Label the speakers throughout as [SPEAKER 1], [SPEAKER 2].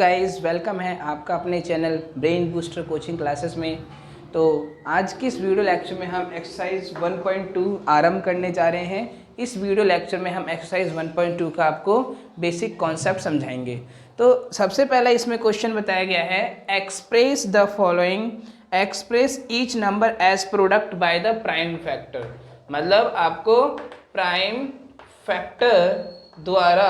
[SPEAKER 1] Guys, welcome है आपका अपने channel brain booster coaching classes में। तो आज की इस वीडियो लेक्चर में हम एक्सरसाइज 1.2 आरंभ करने जा रहे हैं। इस वीडियो लेक्चर में हम एक्सरसाइज 1.2 का आपको बेसिक कॉन्सेप्ट समझाएंगे। तो सबसे पहला इसमें क्वेश्चन बताया गया है, express the following, express each number as product by the prime factor. मतलब आपको प्राइम फैक्टर द्वारा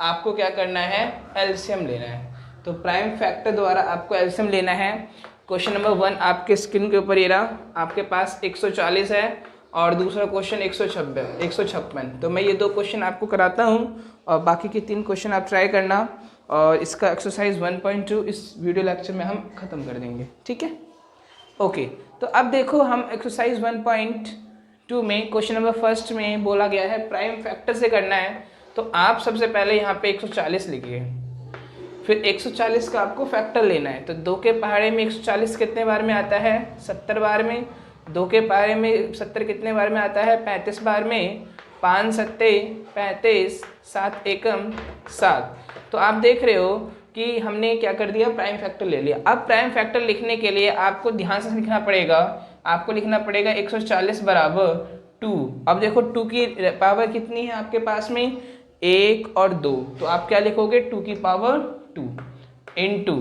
[SPEAKER 1] आपको क्या करना है, एलसीएम लेना है। तो प्राइम फैक्टर द्वारा आपको एलसीएम लेना है। क्वेश्चन नंबर 1 आपके स्क्रीन के ऊपर ये रहा, आपके पास 140 है और दूसरा क्वेश्चन 156। तो मैं ये दो क्वेश्चन आपको कराता हूँ और बाकी के 3 क्वेश्चन आप ट्राई करना और इसका एक्सरसाइज 1.2 इस वीडियो लेक्चर में हम ख़त्म कर देंगे, ठीक है। ओके, तो अब देखो हम एक्सरसाइज 1.2 में क्वेश्चन नंबर फर्स्ट में बोला गया है प्राइम फैक्टर से करना है। तो आप सबसे पहले यहाँ पे 140 लिखिए, फिर 140 का आपको फैक्टर लेना है। तो 2 के पहाड़े में 140 कितने बार में आता है, 70 बार में। 2 के पहाड़े में 70 कितने बार में आता है, 35 बार में। 5 सत्ते 35, 7 एकम 7। तो आप देख रहे हो कि हमने क्या कर दिया, प्राइम फैक्टर ले लिया। अब प्राइम फैक्टर लिखने के लिए आपको ध्यान से लिखना पड़ेगा, आपको लिखना पड़ेगा 140 बराबर 2। अब देखो 2 की पावर कितनी है आपके पास में, 1 और 2। तो आप क्या लिखोगे, 2 की पावर 2 इंटू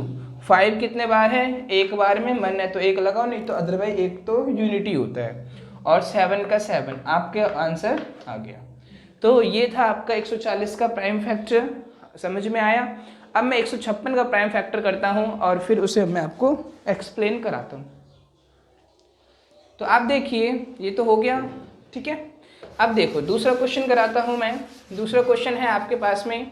[SPEAKER 1] 5 कितने बार है, 1 बार में। मन है तो 1 लगाओ, नहीं तो अदरवाइज 1 तो यूनिटी होता है। और 7 का 7, आपके आंसर आ गया। तो ये था आपका 140 का प्राइम फैक्टर, समझ में आया। अब मैं 156 का प्राइम फैक्टर करता हूँ और फिर उसे मैं आपको एक्सप्लेन कराता हूँ। तो आप देखिए ये तो हो गया, ठीक है। अब देखो दूसरा क्वेश्चन कराता हूँ मैं। दूसरा क्वेश्चन है आपके पास में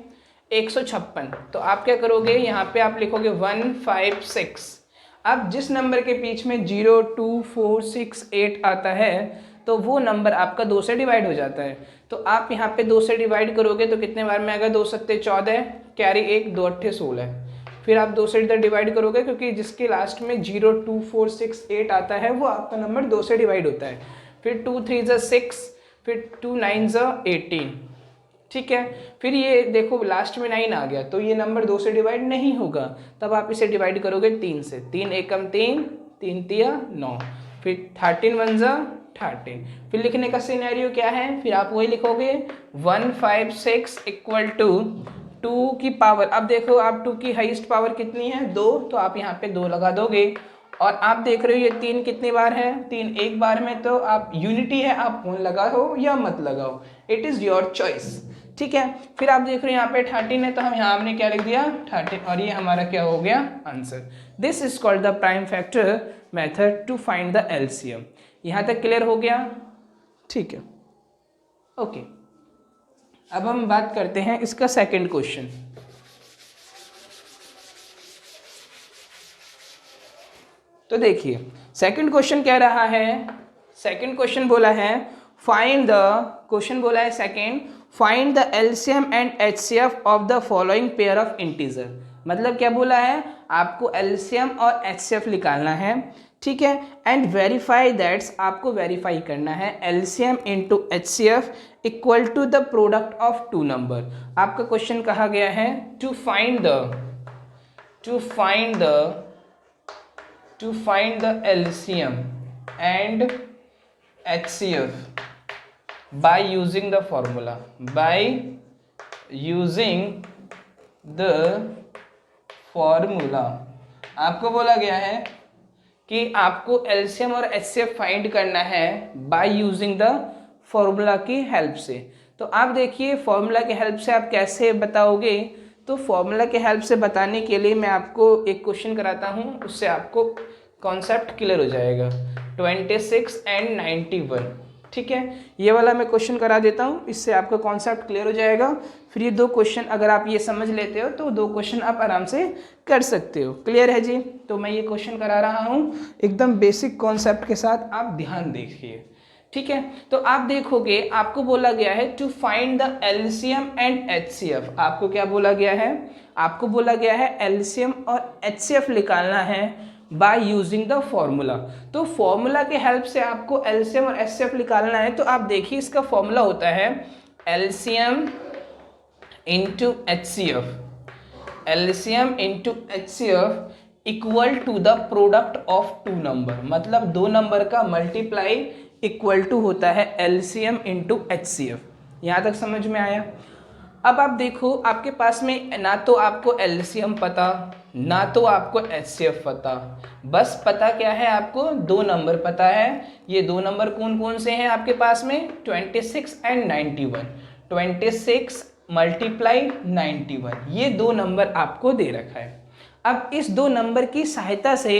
[SPEAKER 1] 156। तो आप क्या करोगे, यहाँ पे आप लिखोगे 156। अब जिस नंबर के बीच में 0, 2, 4, 6, 8 आता है तो वो नंबर आपका 2 से डिवाइड हो जाता है। तो आप यहाँ पे 2 से डिवाइड करोगे तो कितने बार में आएगा, 2 सत्ते 14, कैरी 1, 2 अट्ठे 16। फिर आप 2 से इधर डिवाइड करोगे क्योंकि जिसके लास्ट में 0, 2, 4, 6, 8 आता है वो आपका नंबर 2 से डिवाइड होता है। फिर 2 3 6, फिर 2 9 18, ठीक है। फिर ये देखो लास्ट में 9 आ गया तो ये नंबर 2 से डिवाइड नहीं होगा, तब आप इसे डिवाइड करोगे 3 से। 3 एकम 3, 3 तिया 9, फिर 13 1 13। फिर लिखने का सिनेरियो क्या है, फिर आप वही लिखोगे 156 इक्वल टू 2 की पावर। अब देखो आप 2 की हाईएस्ट पावर कितनी है, 2। तो आप यहाँ पे 2 लगा दोगे। और आप देख रहे हो ये 3 कितनी बार है, 3 एक बार में। तो आप यूनिटी है, आप 1 लगाओ या मत लगाओ, इट इज़ योर चॉइस, ठीक है। फिर आप देख रहे हो यहाँ पे 13 है तो हमने क्या लिख दिया 13, और ये हमारा क्या हो गया, answer. This is called the prime factor method to find the LCM. यहाँ तक क्लियर हो गया, ठीक है। ओके, अब हम बात करते हैं इसका सेकंड क्वेश्चन। तो देखिए सेकंड क्वेश्चन कह रहा है, सेकंड क्वेश्चन बोला है फाइंड द, क्वेश्चन बोला है second, find the LCM and HCF of the following pair of integer. मतलब क्या बोला है, आपको एलसीएम और एचसीएफ निकालना है, ठीक है। एंड वेरीफाई दैट्स, आपको वेरीफाई करना है LCM into HCF equal to the product of 2 number. आपका क्वेश्चन कहा गया है to find the LCM and HCF by using the formula, आपको बोला गया है कि आपको LCM और HCF फाइंड करना है बाय यूजिंग द फॉर्मूला की हेल्प से। तो आप देखिए फॉर्मूला की हेल्प से आप कैसे बताओगे। तो फॉर्मूला के हेल्प से बताने के लिए मैं आपको एक क्वेश्चन कराता हूँ, उससे आपको कॉन्सेप्ट क्लियर हो जाएगा। 26 and 91, ठीक है। ये वाला मैं क्वेश्चन करा देता हूँ, इससे आपका कॉन्सेप्ट क्लियर हो जाएगा। फिर ये 2 क्वेश्चन अगर आप ये समझ लेते हो तो 2 क्वेश्चन आप आराम से कर सकते हो। क्लियर है जी। तो मैं ये क्वेश्चन करा रहा हूँ एकदम बेसिक कॉन्सेप्ट के साथ, आप ध्यान देखिए, ठीक है। तो आप देखोगे आपको बोला गया है to find the LCM and HCF. आपको क्या बोला गया है, आपको बोला गया है एलसीएम और एचसीएफ निकालना है बाय यूजिंग द फॉर्मूला। तो फॉर्मूला के हेल्प से आपको एलसीएम और एचसीएफ निकालना है। तो आप देखिए इसका फॉर्मूला होता है LCM into HCF. LCM into HCF equal to the product of two number, मतलब दो नंबर का मल्टीप्लाई इक्वल टू होता है LCM इंटू HCF। यहाँ तक समझ में आया? अब आप देखो, आपके पास में ना तो आपको LCM पता ना तो आपको HCF पता, बस पता क्या है, आपको दो नंबर पता है। ये दो नंबर कौन कौन से हैं आपके पास में? 26 एंड 91। 26 मल्टीप्लाई 91, ये दो नंबर आपको दे रखा है। अब इस दो नंबर की सहायता से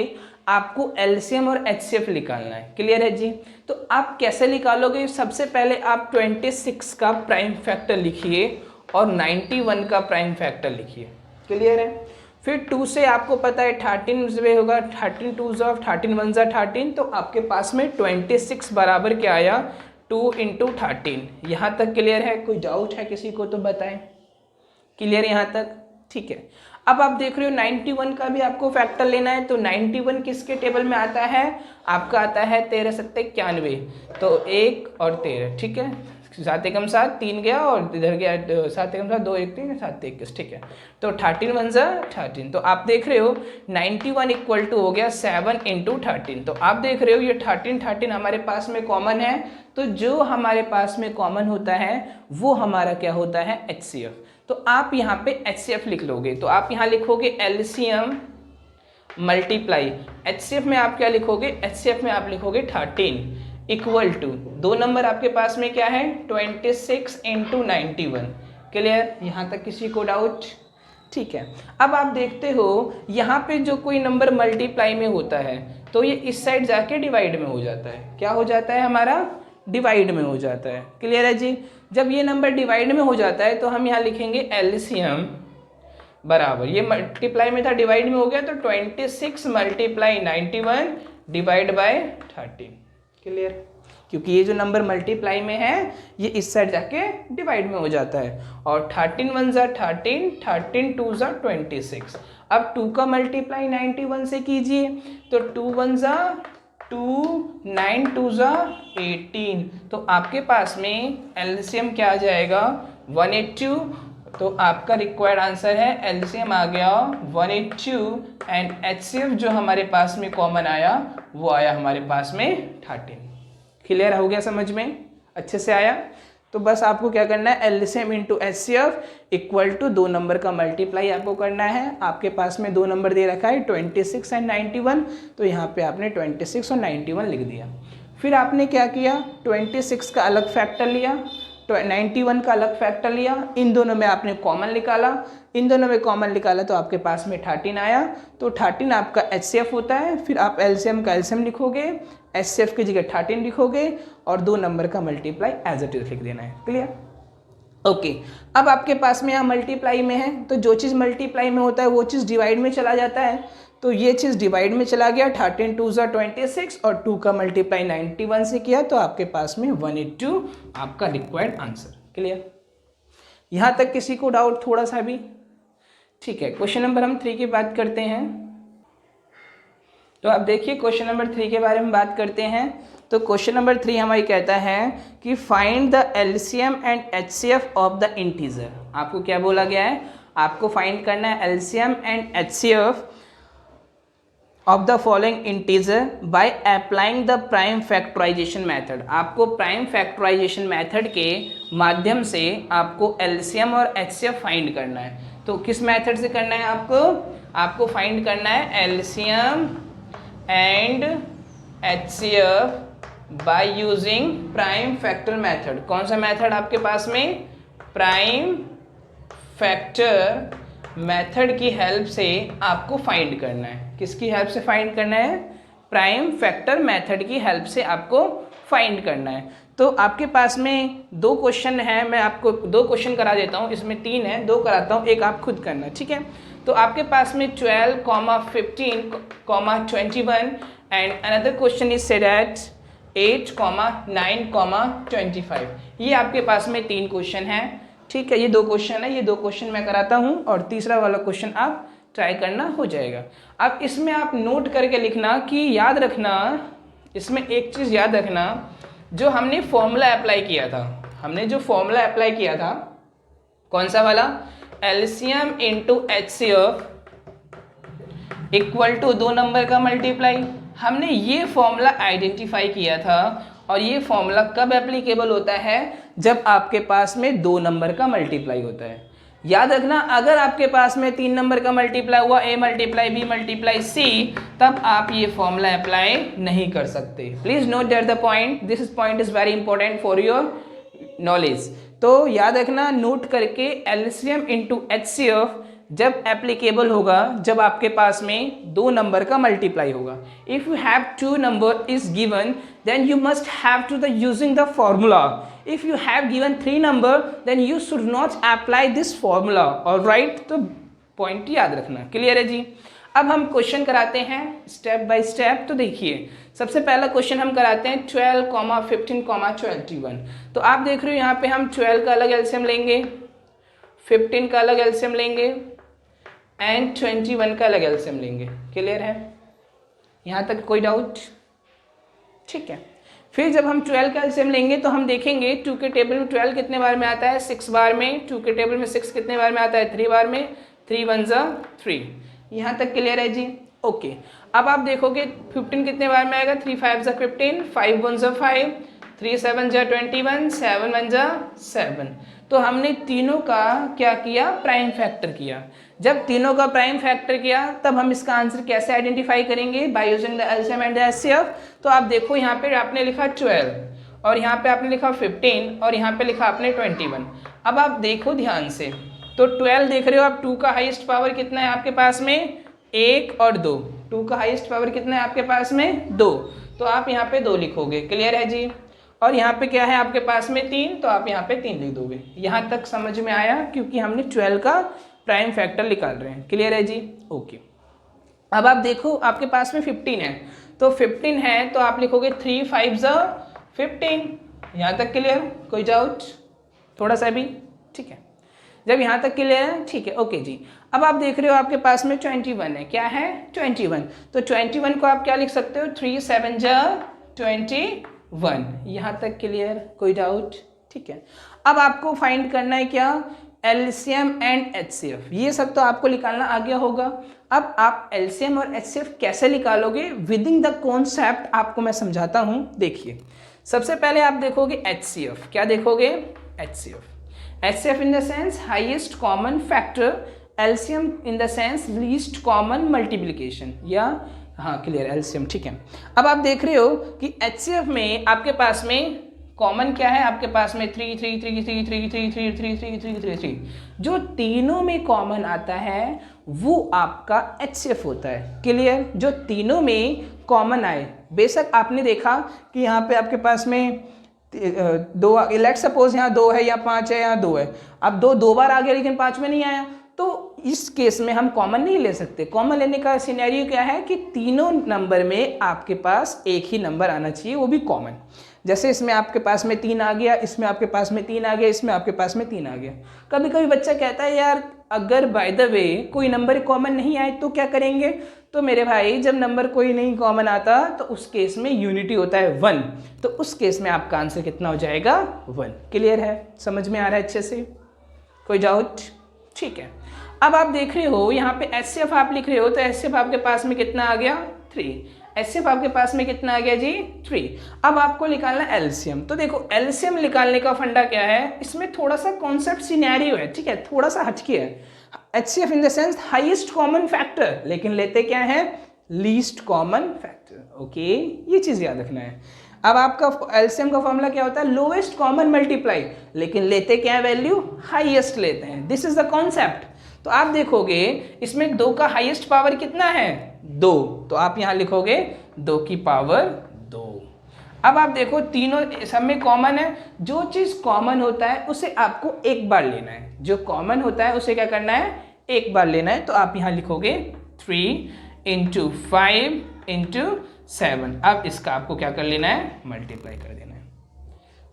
[SPEAKER 1] आपको LCM और HCF निकालना है। क्लियर है जी? तो आप कैसे निकालोगे? सबसे पहले आप 26 का प्राइम फैक्टर लिखिए और 91 का प्राइम फैक्टर लिखिए। क्लियर है? फिर 2 से आपको पता है 13 से होगा, 13 2 ज़ा 13 1 ज़ा 13, तो आपके पास में 26 बराबर क्या आया? 2 इंटू 13। यहाँ तक क्लियर है? कोई डाउट है किसी को तो बताएं। क्लियर यहाँ तक? ठीक है। अब आप देख रहे हो 91 का भी आपको फैक्टर लेना है, तो 91 किसके टेबल में आता है? आपका आता है 13 सत्ते 91, तो 1 और 13, ठीक है। 7 एकम 7, 3 गया और इधर गया 7 एकम 7, 2 1 3 7 21, ठीक है। तो 13 1 ज़ा 13, तो आप देख रहे हो 91 इक्वल टू हो गया 7 इंटू 13। तो आप देख रहे हो ये 13 हमारे पास में कॉमन है, तो जो हमारे पास में कॉमन होता है वो हमारा क्या होता है? HCF। तो आप यहाँ पे HCF लिख लोगे, तो आप यहाँ लिखोगे LCM मल्टीप्लाई HCF में आप क्या लिखोगे? HCF में आप लिखोगे 13 इक्वल टू, दो नंबर आपके पास में क्या है? 26 इंटू 91। क्लियर? यहाँ तक किसी को डाउट? ठीक है। अब आप देखते हो यहाँ पे जो कोई नंबर मल्टीप्लाई में होता है तो ये इस साइड जाके डिवाइड में हो जाता है। क्या हो जाता है? हमारा डिवाइड में हो जाता है। क्लियर है जी? जब ये नंबर डिवाइड में हो जाता है तो हम यहाँ लिखेंगे LCM बराबर, ये मल्टीप्लाई में था डिवाइड में हो गया, तो 26 मल्टीप्लाई 91 डिवाइड बाय 13। क्लियर? क्योंकि ये जो नंबर मल्टीप्लाई में है ये इस साइड जाके डिवाइड में हो जाता है। और 13 1 ज़ा 13, 13 2 ज़ा 26। अब 2 का मल्टीप्लाई 91 से कीजिए, तो 2 1 ज़ा 2, 9 2 ज़ा 18, तो आपके पास में LCM क्या आ जाएगा? 182। तो आपका रिक्वायर्ड आंसर है LCM आ गया 182 एंड HCF जो हमारे पास में कॉमन आया वो आया हमारे पास में 13। क्लियर हो गया? समझ में अच्छे से आया? तो बस आपको क्या करना है? LCM into HCF equal to दो नंबर का मल्टीप्लाई आपको करना है। आपके पास में दो नंबर दे रखा है 26 एंड 91, तो यहाँ पे आपने 26 और 91 लिख दिया। फिर आपने क्या किया? 26 का अलग फैक्टर लिया, 91 का अलग फैक्टर लिया, इन दोनों में आपने कॉमन निकाला, इन दोनों में कॉमन निकाला तो आपके पास में 13 आया, तो 13 आपका HCF होता है। फिर आप LCM का LCM लिखोगे, HCF की जगह 13 लिखोगे और दो नंबर का मल्टीप्लाई एज इट इज लिख देना है। क्लियर? ओके। अब आपके पास में यहाँ मल्टीप्लाई में है, तो जो चीज़ मल्टीप्लाई में होता है वो चीज़ डिवाइड में चला जाता है, तो ये चीज़ डिवाइड में चला गया। 13 2 ज़ा 26 और 2 का मल्टीप्लाई 91 से किया, तो आपके पास में 182 आपका रिक्वायर्ड आंसर। क्लियर? यहाँ तक किसी को डाउट थोड़ा सा भी? ठीक है। क्वेश्चन नंबर हम 3 की बात करते हैं। तो आप देखिए क्वेश्चन नंबर 3 के बारे में बात करते हैं। तो क्वेश्चन नंबर 3 हमारी कहता है कि find the LCM and HCF of the integer. आपको क्या बोला गया है? आपको फाइंड करना है LCM and HCF of the following integer by applying the prime factorisation method. आपको प्राइम फैक्टराइजेशन मेथड के माध्यम से आपको LCM और HCF फाइंड करना है। तो किस मेथड से करना है आपको फाइंड करना है LCM and HCF by using prime factor method. कौन सा मेथड आपके पास में? प्राइम फैक्टर मेथड की हेल्प से आपको फाइंड करना है। किसकी हेल्प से फाइंड करना है? प्राइम फैक्टर मेथड की हेल्प से आपको फाइंड करना है। तो आपके पास में दो क्वेश्चन है, मैं आपको दो क्वेश्चन करा देता हूँ, इसमें 3 है, 2 कराता हूँ, एक आप खुद करना। ठीक है? तो आपके पास में 12, 15, 21 and another question is said at 8, 9, 25। ये आपके पास में 3 क्वेश्चन हैं। ठीक है? ये 2 क्वेश्चन है, ये 2 क्वेश्चन मैं कराता हूँ और तीसरा वाला क्वेश्चन आप ट्राई करना हो जाएगा। अब इसमें आप नोट करके लिखना कि याद रखना, इसमें एक चीज़ याद रखना, जो हमने फॉर्मूला अप्लाई किया था, हमने जो फॉर्मूला अप्लाई किया था, कौन सा वाला? LCM into HCF equal to 2 number का मल्टीप्लाई। हमने ये फॉर्मूला आइडेंटिफाई किया था और ये फॉर्मूला कब एप्लीकेबल होता है, जब आपके पास में 2 नंबर का मल्टीप्लाई होता है। याद रखना, अगर आपके पास में 3 नंबर का मल्टीप्लाई हुआ A multiply B multiply C, तब आप ये फॉर्मूला अप्लाई नहीं कर सकते। Please note that the point, this point is very important for your knowledge. तो याद रखना, नोट करके LCM इंटू HCF जब एप्लीकेबल होगा जब आपके पास में 2 नंबर का मल्टीप्लाई होगा। If you have 2 number is given then you must have to the using the formula. If you have given 3 number then you should not apply this formula. Alright, तो point याद रखना। Clear है जी। अब हम question कराते हैं step by step. तो देखिए, सबसे पहला क्वेश्चन हम कराते हैं 12, 15, 21। तो आप देख रहे हो यहाँ पे हम 12 का अलग एलसीएम लेंगे, 15 का अलग एलसीएम लेंगे एंड 21 का अलग एलसीएम लेंगे। क्लियर है, यहाँ तक कोई डाउट? ठीक है। फिर जब हम 12 का एलसीएम लेंगे तो हम देखेंगे 2 के टेबल में 12 कितने बार में आता है, 6 बार में। 2 के टेबल में 6 कितने बार में आता है, 3 बार में। 3 1 जा 3। यहाँ तक क्लियर है जी। ओके, अब आप देखोगे 15 कितने बार में आएगा, 3 5 जा 15, 5 1 जा 5, 3 7 जा 21, 7 1 जा 7। तो हमने तीनों का क्या किया, प्राइम फैक्टर किया। जब तीनों का प्राइम फैक्टर किया तब हम इसका आंसर कैसे आइडेंटिफाई करेंगे, by using the LCM and the HCF. तो आप देखो, यहाँ पे आपने लिखा 12 और यहाँ पे आपने लिखा 15 और यहाँ पे लिखा आपने 21। अब आप देखो ध्यान से, तो 12 देख रहे हो आप, 2 का हाईएस्ट पावर कितना है आपके पास में, 1 और 2। 2 का हाईएस्ट पावर कितना है आपके पास में, 2। तो आप यहाँ पे 2 लिखोगे। क्लियर है जी। और यहाँ पे क्या है आपके पास में 3, तो आप यहाँ पे 3 लिख दोगे। यहाँ तक समझ में आया, क्योंकि हमने 12 का प्राइम फैक्टर निकाल रहे हैं। क्लियर है जी। ओके, अब आप देखो आपके पास में 15 है, तो 15 है तो आप लिखोगे 3 5 जा 15। यहाँ तक क्लियर, कोई डाउट थोड़ा सा भी? ठीक है, जब यहाँ तक क्लियर है, ठीक है, ओके जी। अब आप देख रहे हो आपके पास में 21 है। क्या है, 21। तो 21 को आप क्या लिख सकते हो, 3 7 जा 21। यहाँ तक क्लियर, कोई डाउट? ठीक है। अब आपको फाइंड करना है क्या, एलसीएम एंड एचसीएफ। ये सब तो आपको निकालना आ गया होगा। अब आप एलसीएम और एचसीएफ कैसे निकालोगे, विदिन द कॉन्सेप्ट आपको मैं समझाता हूँ। देखिए, सबसे पहले आप देखोगे एचसीएफ। क्या देखोगे, HCF. HCF in the sense highest common factor, LCM in the sense least common multiplication, या हाँ क्लियर, एलसीएम। ठीक है। अब आप देख रहे हो कि एचसीएफ में आपके पास में कॉमन क्या है, आपके पास में 3 3 3 3 3 3 3 3 3 3 3 3। जो तीनों में कॉमन आता है वो आपका एचसीएफ होता है। क्लियर, जो तीनों में कॉमन आए। बेशक आपने देखा कि यहाँ पे आपके पास में 2, लेट सपोज यहाँ 2 है या 5 है, यहाँ 2 है। अब 2 बार आ गया लेकिन 5 में नहीं आया, तो इस केस में हम कॉमन नहीं ले सकते। कॉमन लेने का सिनेरियो क्या है कि तीनों नंबर में आपके पास एक ही नंबर आना चाहिए, वो भी कॉमन। जैसे इसमें आपके पास में 3 आ गया, इसमें आपके पास में 3 आ गया, इसमें आपके पास में 3 आ गया। कभी कभी बच्चा कहता है यार अगर बाय द वे कोई नंबर कॉमन नहीं आए तो क्या करेंगे। तो मेरे भाई, जब नंबर कोई नहीं कॉमन आता तो उस केस में यूनिटी होता है 1। तो उस केस में आपका आंसर कितना हो जाएगा, 1। क्लियर है, समझ में आ रहा है अच्छे से, कोई डाउट? ठीक है। अब आप देख रहे हो यहाँ पे एचसीएफ आप लिख रहे हो, तो एचसीएफ आपके पास में कितना आ गया, 3। एचसीएफ आपके पास में कितना आ गया जी, 3। अब आपको निकालना एलसीएम। तो देखो, एलसीएम निकालने का फंडा क्या है, इसमें थोड़ा सा कॉन्सेप्ट सिनेरियो है। ठीक है, थोड़ा सा हटके है। HCF in the sense highest common factor, लेकिन लेते क्या है, लीस्ट कॉमन फैक्टर। ओके, ये चीज याद रखना है। अब आपका एलसीएम का फॉर्मूला क्या होता है, लोएस्ट कॉमन मल्टीप्लाई, लेकिन लेते क्या है, वैल्यू हाईएस्ट लेते हैं। This is the concept. तो आप देखोगे इसमें 2 का हाईएस्ट पावर कितना है, 2। तो आप यहाँ लिखोगे 2 की पावर 2। अब आप देखो तीनों सब में कॉमन है। जो चीज़ कॉमन होता है उसे आपको एक बार लेना है। जो कॉमन होता है उसे क्या करना है, एक बार लेना है। तो आप यहाँ लिखोगे 3 × 5 × 7। अब इसका आपको क्या कर लेना है, मल्टीप्लाई कर देना है।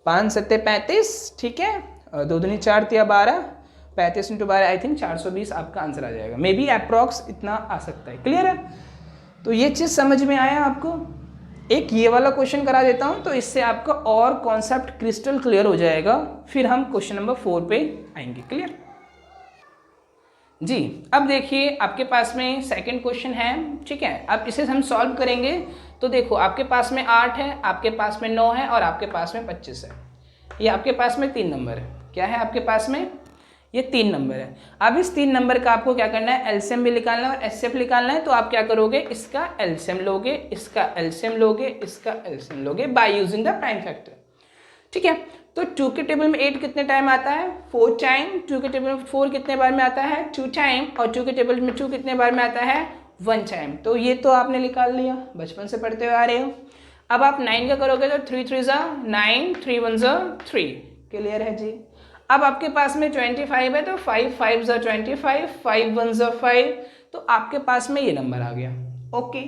[SPEAKER 1] 5 7 35, ठीक है। 2 दूनी 4 3 12, 35 × 12 आई थिंक 420 आपका आंसर आ जाएगा। मे बी अप्रॉक्स इतना आ सकता है। क्लियर है, तो ये चीज़ समझ में आया आपको। एक ये वाला क्वेश्चन करा देता हूँ, तो इससे आपका और कॉन्सेप्ट क्रिस्टल क्लियर हो जाएगा। फिर हम क्वेश्चन नंबर 4 पे आएंगे। क्लियर। जी। अब देखिए आपके पास में सेकंड क्वेश्चन है, ठीक है। अब इसे हम सॉल्व करेंगे तो देखो आपके पास में 8 है, आपके पास में 9 है और आपके पास में 25 है। ये आपके पास में 3 नंबर है। क्या है आपके पास में? ये 3 नंबर है। अब इस 3 नंबर का आपको क्या करना है? एलसीएम भी निकालना है और एचसीएफ निकालना है। तो आप क्या करोगे? इसका एलसीएम लोगे, इसका एलसीएम लोगे, इसका एलसीएम लोगे by using the prime factor, ठीक है। तो 2 के टेबल में 8 कितने टाइम आता है? 4 टाइम। 2 के टेबल में 4 कितने बार में आता है? 2 टाइम। और 2 के टेबल में 2 कितने बार में आता है? 1 टाइम। तो ये तो आपने निकाल लिया, बचपन से पढ़ते हुए आ रहे हो। अब आप 9 का करोगे तो 3 3 ज़ा 9, 3 1 ज़ा 3। क्लियर है जी। अब आपके पास में 25 है तो 5 5 ज़ा 25, 5 1 ज़ा 5, तो आपके पास में ये नंबर आ गया। ओके।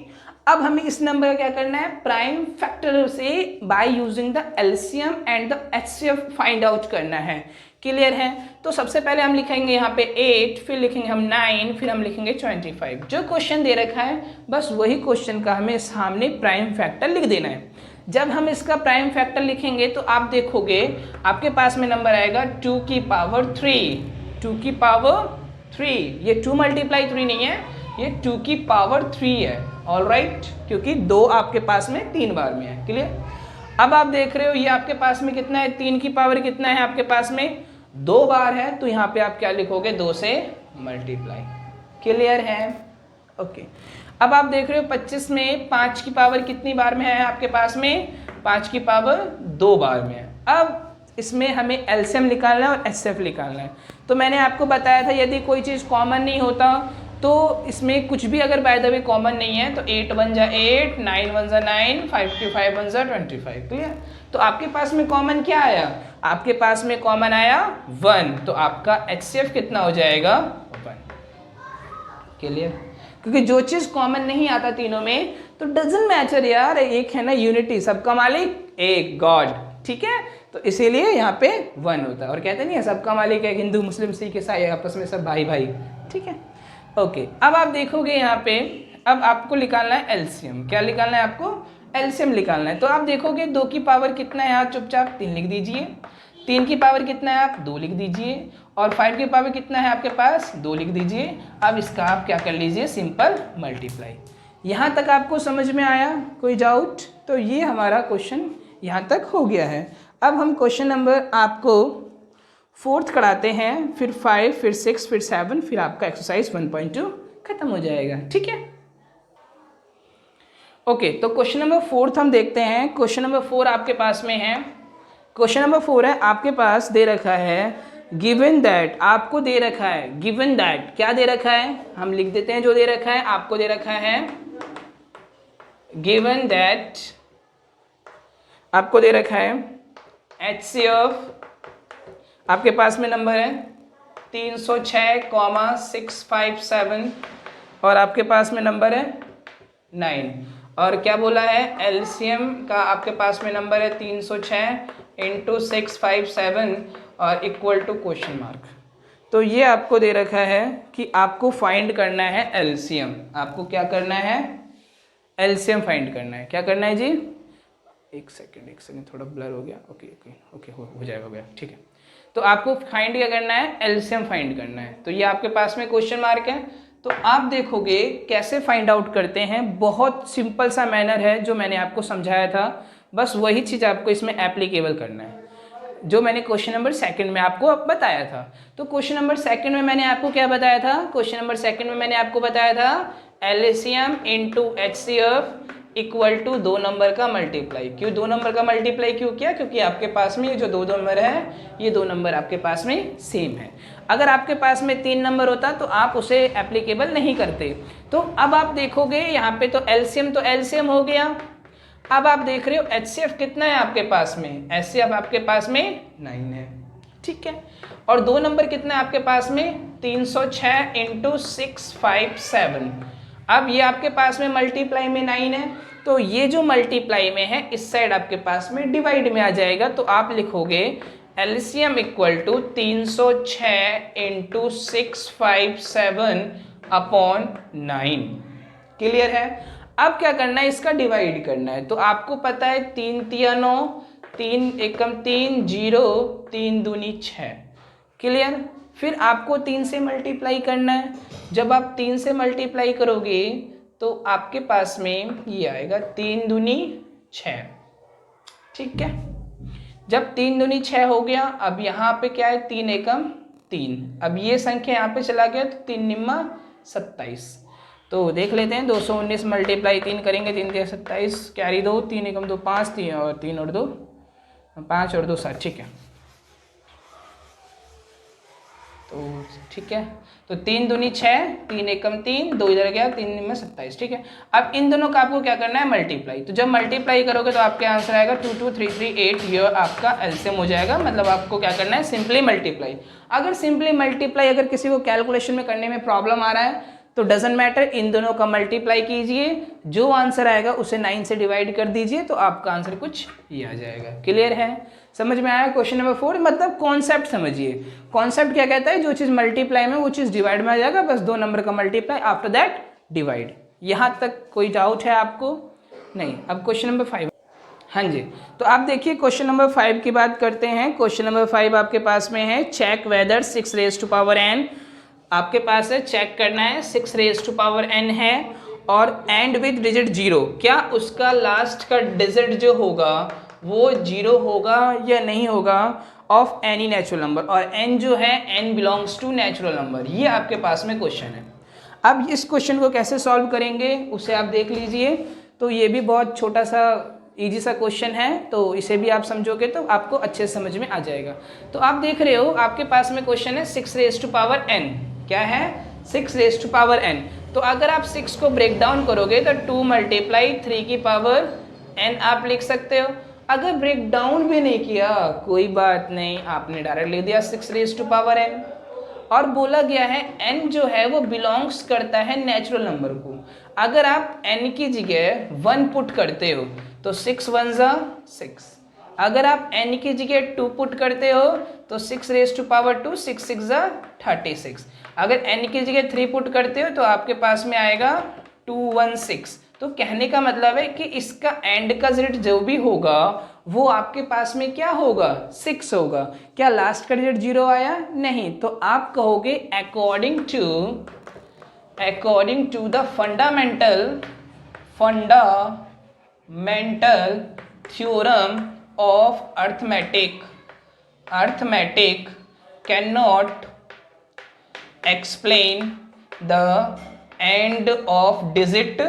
[SPEAKER 1] अब हमें इस नंबर का क्या करना है? प्राइम फैक्टर से by using the LCM and the HCF find out करना है। क्लियर है। तो सबसे पहले हम लिखेंगे यहाँ पे 8, फिर लिखेंगे हम 9, फिर हम लिखेंगे 25। जो क्वेश्चन दे रखा है बस वही क्वेश्चन का हमें सामने प्राइम फैक्टर लिख देना है। जब हम इसका प्राइम फैक्टर लिखेंगे तो आप देखोगे आपके पास में नंबर आएगा 2 की पावर 3। 2 की पावर 3, ये 2 मल्टीप्लाई 3 नहीं है, ये 2 की पावर 3 है। ऑलराइट, क्योंकि 2 आपके पास में 3 बार में है। क्लियर। अब आप देख रहे हो ये आपके पास में कितना है? 3 की पावर कितना है आपके पास में? 2 बार है। तो यहाँ पे आप क्या लिखोगे? 2 से मल्टीप्लाई। क्लियर है। ओके। अब आप देख रहे हो 25 में 5 की पावर कितनी बार में है आपके पास में? 5 की पावर 2 बार में है। अब इसमें हमें एलसीएम निकालना है और एचसीएफ निकालना है। तो मैंने आपको बताया था यदि कोई चीज़ कॉमन नहीं होता तो इसमें कुछ भी अगर बाय द वे कॉमन नहीं है तो 8 1 जा 8, 9 1 जा 9, 5 की 5 1 जा 25। क्लियर। तो आपके पास में कॉमन क्या आया? आपके पास में कॉमन आया 1, तो आपका एचसीएफ कितना हो जाएगा? 1। क्लियर। क्योंकि जो चीज़ कॉमन नहीं आता तीनों में तो डजंट मैटर यार, एक है ना यूनिटी, सबका मालिक एक गॉड, ठीक है। तो इसीलिए यहाँ पे 1 होता है। और कहते नहीं है सबका मालिक एक, हिंदू मुस्लिम सिख ईसाई आपस में सब भाई भाई, ठीक है। ओके। अब आप देखोगे यहाँ पे अब आपको निकालना है एलसीएम। क्या निकालना है आपको? एलसीएम निकालना है। तो आप देखोगे 2 की पावर कितना है? आप चुपचाप 3 लिख दीजिए। 3 की पावर कितना है? आप 2 लिख दीजिए। और 5 की पावर कितना है आपके पास? 2 लिख दीजिए। अब इसका आप क्या कर लीजिए? Simple multiply. यहाँ तक आपको समझ में आया? कोई डाउट? तो ये हमारा क्वेश्चन यहाँ तक हो गया है। अब हम क्वेश्चन नंबर आपको 4th कराते हैं, फिर 5, फिर 6, फिर 7, फिर आपका एक्सरसाइज 1.2 खत्म हो जाएगा, ठीक है। ओके। तो क्वेश्चन नंबर 4th हम देखते हैं। क्वेश्चन नंबर 4 आपके पास में है। क्वेश्चन नंबर 4 है आपके पास दे रखा है गिवन दैट, आपको दे रखा है गिवन दैट। क्या दे रखा है? हम लिख देते हैं जो दे रखा है। आपको दे रखा है गिवन दैट, आपको दे रखा है एचसीएफ, आपके पास में नंबर है 306,657 और आपके पास में नंबर है 9। और क्या बोला है? एलसीएम का आपके पास में नंबर है 306 × 657 और इक्वल टू क्वेश्चन मार्क। तो ये आपको दे रखा है कि आपको फाइंड करना है एलसीएम। आपको क्या करना है? एलसीएम फाइंड करना है। क्या करना है जी? एक सेकेंड थोड़ा ब्लर हो गया। ओके हो जाएगा, हो गया, ठीक है। तो आपको फाइंड क्या करना है? एलसीएम फाइंड करना है। तो ये आपके पास में क्वेश्चन मार्क है। तो आप देखोगे कैसे फाइंड आउट करते हैं। बहुत सिंपल सा मैनर है जो मैंने आपको समझाया था, बस वही चीज़ आपको इसमें एप्लीकेबल करना है जो मैंने क्वेश्चन नंबर 2 में आपको बताया था। तो क्वेश्चन नंबर 2 में मैंने आपको क्या बताया था? क्वेश्चन नंबर 2 में मैंने आपको बताया था LCM × HCF equal to 2 number का मल्टीप्लाई। क्यों 2 नंबर का मल्टीप्लाई क्यों किया? क्योंकि आपके पास में जो 2 नंबर है ये 2 नंबर आपके पास में सेम है। अगर आपके पास में 3 नंबर होता तो आप उसे एप्लीकेबल नहीं करते। तो अब आप देखोगे यहाँ पे तो एलसीएम हो गया। अब आप देख रहे हो एचसीएफ कितना है आपके पास में? एचसीएफ आपके पास में 9 है, ठीक है। और 2 नंबर कितना है आपके पास में? 306 × 657। अब ये आपके पास में मल्टीप्लाई में 9 है, तो ये जो मल्टीप्लाई में है इस साइड आपके पास में डिवाइड में आ जाएगा। तो आप लिखोगे LCM equal to 306 × 657 upon 9। Clear है। अब क्या करना है? इसका डिवाइड करना है। तो आपको पता है 3 3 9, 3 एकम 3 0, 3 दूनी 6। क्लियर। फिर आपको 3 से मल्टीप्लाई करना है। जब आप 3 से मल्टीप्लाई करोगे तो आपके पास में ये आएगा 3 दूनी 6। ठीक है, जब 3 दूनी 6 हो गया, अब यहाँ पे क्या है 3 एकम 3, अब ये संख्या यहाँ पे चला गया तो 3 निम्मा 27। तो देख लेते हैं 219 मल्टीप्लाई 3 करेंगे, 3 3 27, कैरी 2, 3 एकम 2 5, 3 और 3 और 2 5 और 2 7। ठीक है, तो ठीक है, तो 3 दूनी 6, 3 एकम 3, 2 इधर गया, 3 में 27। ठीक है, अब इन दोनों का आपको क्या करना है मल्टीप्लाई। तो जब मल्टीप्लाई करोगे तो आपके आंसर आएगा 22338, ये आपका एलसीएम हो जाएगा। मतलब आपको क्या करना है सिंपली मल्टीप्लाई। अगर सिंपली मल्टीप्लाई अगर किसी को कैलकुलेशन में करने में प्रॉब्लम आ रहा है तो डजेंट मैटर, इन दोनों का मल्टीप्लाई कीजिए, जो आंसर आएगा उसे 9 से डिवाइड कर दीजिए तो आपका आंसर कुछ ये आ जाएगा। क्लियर है, समझ में आया? क्वेश्चन नंबर 4 मतलब कॉन्सेप्ट समझिए। कॉन्सेप्ट क्या कहता है, जो चीज़ मल्टीप्लाई में वो चीज़ डिवाइड में आ जाएगा, बस 2 नंबर का मल्टीप्लाई, आफ्टर दैट डिवाइड। यहाँ तक कोई डाउट है आपको? नहीं। अब क्वेश्चन नंबर 5। हाँ जी, तो आप देखिए क्वेश्चन नंबर 5 की बात करते हैं। क्वेश्चन नंबर 5 आपके पास में है, check whether 6 raised to power n, आपके पास है चेक करना है 6 रेज़ टू पावर n है और एंड विद डिजिट 0, क्या उसका लास्ट का डिजिट जो होगा वो 0 होगा या नहीं होगा ऑफ एनी नेचुरल नंबर, और n जो है n belongs to natural number. ये आपके पास में क्वेश्चन है। अब इस क्वेश्चन को कैसे सॉल्व करेंगे उसे आप देख लीजिए। तो ये भी बहुत छोटा सा इजी सा क्वेश्चन है, तो इसे भी आप समझोगे तो आपको अच्छे से समझ में आ जाएगा। तो आप देख रहे हो आपके पास में क्वेश्चन है 6 रेज़ टू पावर n, क्या है 6 रेज़ टू पावर n। तो अगर आप 6 को ब्रेक डाउन करोगे तो 2 मल्टीप्लाई 3 की पावर n आप लिख सकते हो। अगर ब्रेक डाउन भी नहीं किया कोई बात नहीं, आपने डायरेक्ट लिख दिया 6 रेज़ टू पावर n। और बोला गया है n जो है वो बिलोंग्स करता है नेचुरल नंबर को। अगर आप n की जगह 1 पुट करते हो तो 6 1 जा 6, अगर आप n की जगह 2 पुट करते हो तो 6 रेज़ टू पावर 2, 6 6 जा 36। अगर n की जगह 3 पुट करते हो तो आपके पास में आएगा 216। तो कहने का मतलब है कि इसका एंड का रिजल्ट जो भी होगा वो आपके पास में क्या होगा 6 होगा। क्या लास्ट का रिजल्ट 0 आया? नहीं। तो आप कहोगे according to the fundamental theorem of arithmetic can not explain the end of digit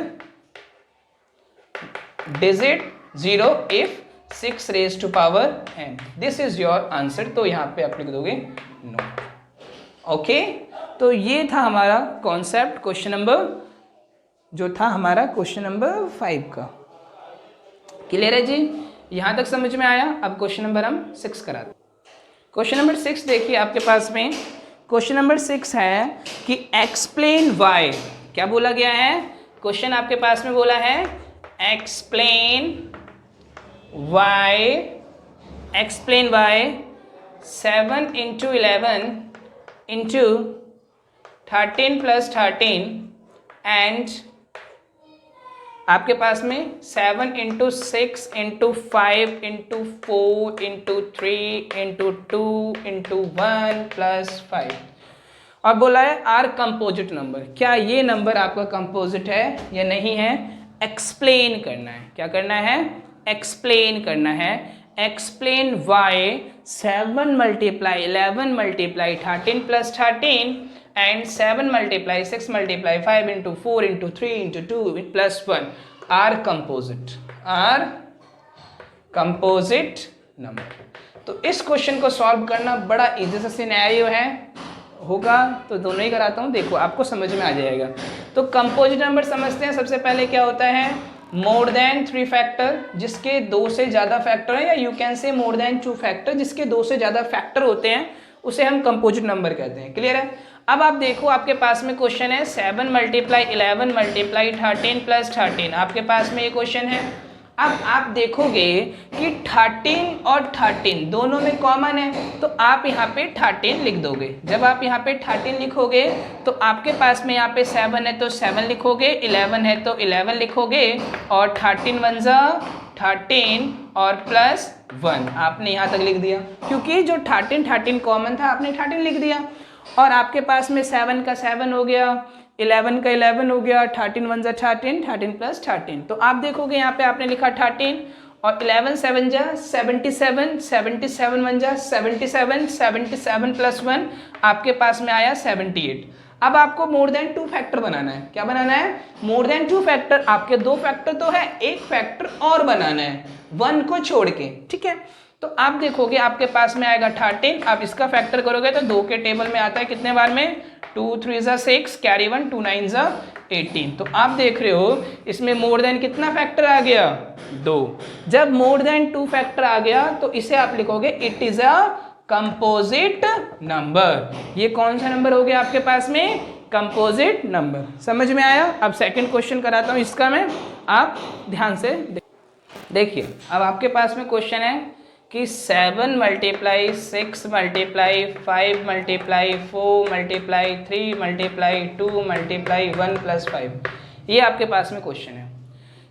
[SPEAKER 1] 0 if 6 raised to power n. This is your answer। तो यहाँ पे आप लिख दोगे नो। ओके, तो ये था हमारा कॉन्सेप्ट क्वेश्चन नंबर, जो था हमारा क्वेश्चन नंबर 5 का। क्लियर है जी, यहाँ तक समझ में आया? अब क्वेश्चन नंबर हम 6 कराते। क्वेश्चन नंबर 6 देखिए आपके पास में, क्वेश्चन नंबर 6 है कि एक्सप्लेन वाई। क्या बोला गया है? क्वेश्चन आपके पास में बोला है explain why 7 into 11 into 13 plus 13 and आपके पास में 7 into 6 into 5 into 4 into 3 into 2 into 1 plus 5, और बोला है आर कंपोजिट नंबर। क्या ये नंबर आपका कंपोजिट है या नहीं है? एक्सप्लेन करना है। क्या करना है? एक्सप्लेन करना है। Explain why 7 multiply 11 multiply 13 plus 13 and 7 multiply 6 multiply 5 into 4 into 3 into 2 plus 1 are composite number। तो इस क्वेश्चन को सॉल्व करना बड़ा इजी सा सिनेरियो है, होगा तो दोनों ही कराता हूँ, देखो आपको समझ में आ जाएगा। तो कंपोजिट नंबर समझते हैं। सबसे पहले क्या होता है? मोर देन 3 फैक्टर, जिसके 2 से ज़्यादा फैक्टर है, या you can say more than 2 factor, जिसके 2 से ज़्यादा फैक्टर होते हैं उसे हम कंपोजिट नंबर कहते हैं। क्लियर है? अब आप देखो आपके पास में क्वेश्चन है 7 मल्टीप्लाई 11 मल्टीप्लाई 13 प्लस 13, आपके पास में ये क्वेश्चन है। अब आप देखोगे कि 13 और 13 दोनों में कॉमन है, तो आप यहाँ पे 13 लिख दोगे। जब आप यहाँ पे 13 लिखोगे तो आपके पास में यहाँ पे 7 है तो 7 लिखोगे, 11 है तो 11 लिखोगे, और 13 1 जा 13 और प्लस 1 आपने यहाँ तक लिख दिया, क्योंकि जो 13 कॉमन था आपने 13 लिख दिया। और आपके पास में 7 का 7 हो गया, 11 का 11 हो गया, 13 1 जा 13, 13 प्लस 13। तो आप देखोगे यहाँ पे आपने लिखा 13 और 11 7 जा 77, 77 1 जा 77, 77 प्लस 1 आपके पास में आया 78। अब आपको मोर देन 2 फैक्टर बनाना है। क्या बनाना है? More than 2 factor. आपके 2 फैक्टर तो है, एक फैक्टर और बनाना है 1 को छोड़ के, ठीक है। तो आप देखोगे आपके पास में आएगा 13। आप इसका फैक्टर करोगे तो 2 के टेबल में आता है कितने बार में? 2 3 जा 6, कैरी 1, 2 9 जा 18। तो आप देख रहे हो इसमें मोर देन कितना फैक्टर आ गया? 2। जब मोर देन 2 फैक्टर आ गया तो इसे आप लिखोगे it is a composite number. ये कौन सा नंबर हो गया आपके पास में? Composite number. समझ में आया? अब सेकंड क्वेश्चन कराता हूँ इसका मैं, आप ध्यान से देखिए। अब आपके पास में क्वेश्चन है कि 7 multiply 6 multiply 5 multiply 4 multiply 3 multiply 2 multiply 1 plus 5। ये आपके पास में क्वेश्चन है।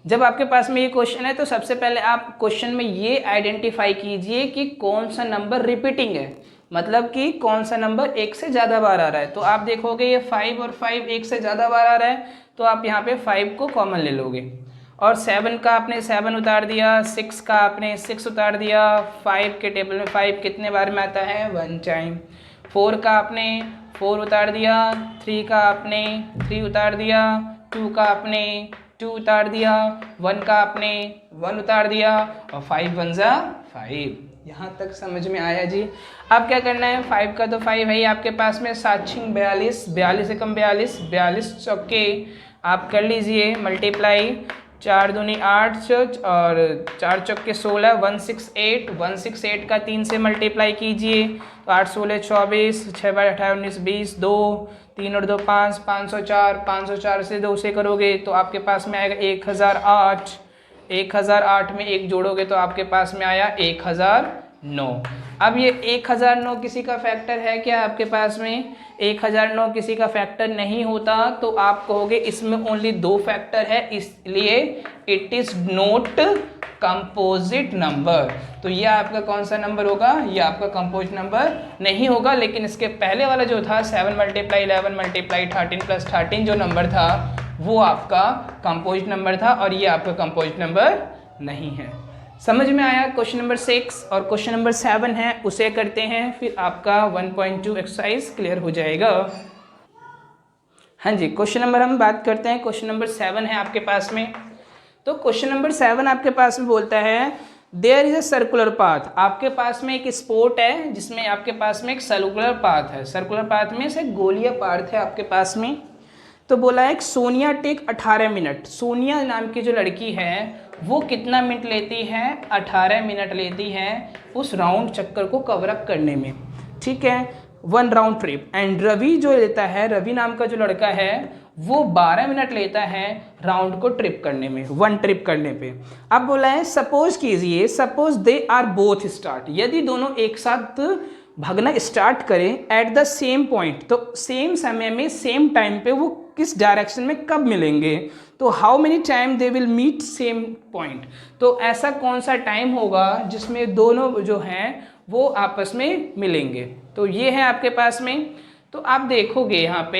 [SPEAKER 1] जब आपके पास में ये क्वेश्चन है तो सबसे पहले आप क्वेश्चन में ये आइडेंटिफाई कीजिए कि कौन सा नंबर रिपीटिंग है, मतलब कि कौन सा नंबर एक से ज़्यादा बार आ रहा है। तो आप देखोगे ये 5 और 5 एक से ज़्यादा बार आ रहा है, तो आप यहाँ पे 5 को कॉमन ले लोगे और 7 का आपने 7 उतार दिया, 6 का आपने 6 उतार दिया, 5 के टेबल में 5 कितने बार में आता है? 1 टाइम। 4 का आपने 4 उतार दिया, 3 का आपने 3 उतार दिया, 2 का आपने 2 उतार दिया, 1 का आपने 1 उतार दिया और 5 1 जा 5। यहाँ तक समझ में आया जी? अब क्या करना है? 5 का तो 5 है ही आपके पास में, 7 6 42, 42 से कम 42, 42 चौके आप कर लीजिए मल्टीप्लाई, 4 दूनी 8 और 4 चौके 16, 168, 168 का 3 से मल्टीप्लाई कीजिए तो 8 16 24, 6 बार 18 19 20, 2 3 और 2 5, 504, 504 से 2 से करोगे तो आपके पास में आएगा 1008। 1008 में 1 जोड़ोगे तो आपके पास में आया 1009। अब ये 1009 किसी का फैक्टर है क्या आपके पास में? 1009 किसी का फैक्टर नहीं होता तो आप कहोगे इसमें ओनली 2 फैक्टर है, इसलिए it is not composite number. तो ये आपका कौन सा नंबर होगा? ये आपका कंपोजिट नंबर नहीं होगा। लेकिन इसके पहले वाला जो था 7 मल्टीप्लाई 11 मल्टीप्लाई 13 प्लस 13 जो नंबर था वो आपका कंपोजिट नंबर था और ये आपका कंपोजिट नंबर नहीं है। समझ में आया? क्वेश्चन नंबर 6 और क्वेश्चन नंबर 7 है, उसे करते हैं, फिर आपका 1.2 एक्सरसाइज क्लियर हो जाएगा। हाँ जी, क्वेश्चन नंबर हम बात करते हैं। क्वेश्चन नंबर 7 है आपके पास में। तो क्वेश्चन नंबर 7 आपके पास में बोलता है there is a circular path. आपके पास में एक स्पोर्ट है जिसमें आपके पास में एक सर्कुलर पाथ है। सर्कुलर पाथ में से गोलीय पार्थ है आपके पास में। तो बोला है सोनिया टेक 18 मिनट। सोनिया नाम की जो लड़की है वो कितना मिनट लेती है? 18 मिनट लेती है उस राउंड चक्कर को कवर अप करने में, ठीक है, 1 राउंड ट्रिप। एंड रवि जो लेता है, रवि नाम का जो लड़का है वो 12 मिनट लेता है राउंड को ट्रिप करने में, 1 ट्रिप करने पे। अब बोला है सपोज कीजिए, suppose they are both start, यदि दोनों एक साथ भागना स्टार्ट करें एट द सेम पॉइंट, तो सेम समय में सेम टाइम पे वो किस डायरेक्शन में कब मिलेंगे? तो how many time they will meet same point. तो ऐसा कौन सा टाइम होगा जिसमें दोनों जो हैं वो आपस में मिलेंगे? तो ये है आपके पास में। तो आप देखोगे यहाँ पे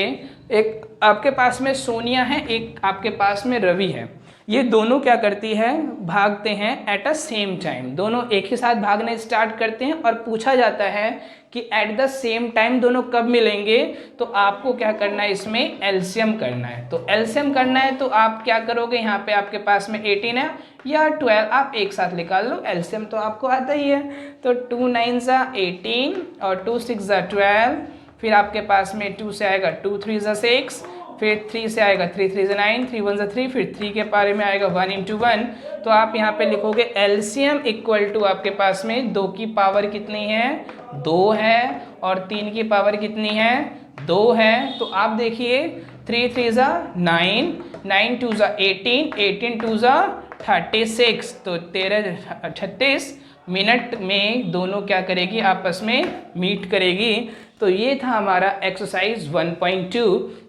[SPEAKER 1] एक आपके पास में सोनिया है, एक आपके पास में रवि है। ये दोनों क्या करती है? भागते हैं एट अ सेम टाइम, दोनों एक ही साथ भागने स्टार्ट करते हैं और पूछा जाता है कि एट द सेम टाइम दोनों कब मिलेंगे। तो आपको क्या करना है? इसमें एलसीएम करना है। तो एलसीएम करना है तो आप क्या करोगे? यहाँ पे आपके पास में 18 है या 12, आप एक साथ निकाल लो, एलसीएम तो आपको आता ही है। तो 2 9 जा 18 और 2 6 जा 12, फिर आपके पास में 2 से आएगा 2 3 जा 6, फिर 3 से आएगा 3 3 जा 9, 3 1 जा 3, फिर 3 के पारे में आएगा 1 into 1। तो आप यहाँ पे लिखोगे एलसीएम इक्वल टू आपके पास में 2 की पावर कितनी है? 2 है और 3 की पावर कितनी है? 2 है। तो आप देखिए 3 3 जा 9, 9 2 जा 18, 18 2 जा 36, तो 13 38 मिनट में दोनों क्या करेगी? आपस में मीट करेगी। तो ये था हमारा एक्सरसाइज 1.2,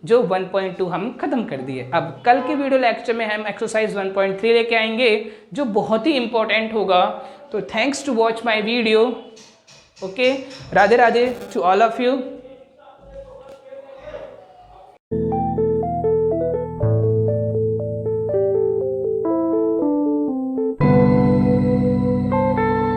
[SPEAKER 1] जो 1.2 हम खत्म कर दिए। अब कल के वीडियो लेक्चर में हम एक्सरसाइज 1.3 लेके आएंगे जो बहुत ही इंपॉर्टेंट होगा। तो thanks to watch my video. Okay, Radhe Radhe to all of you.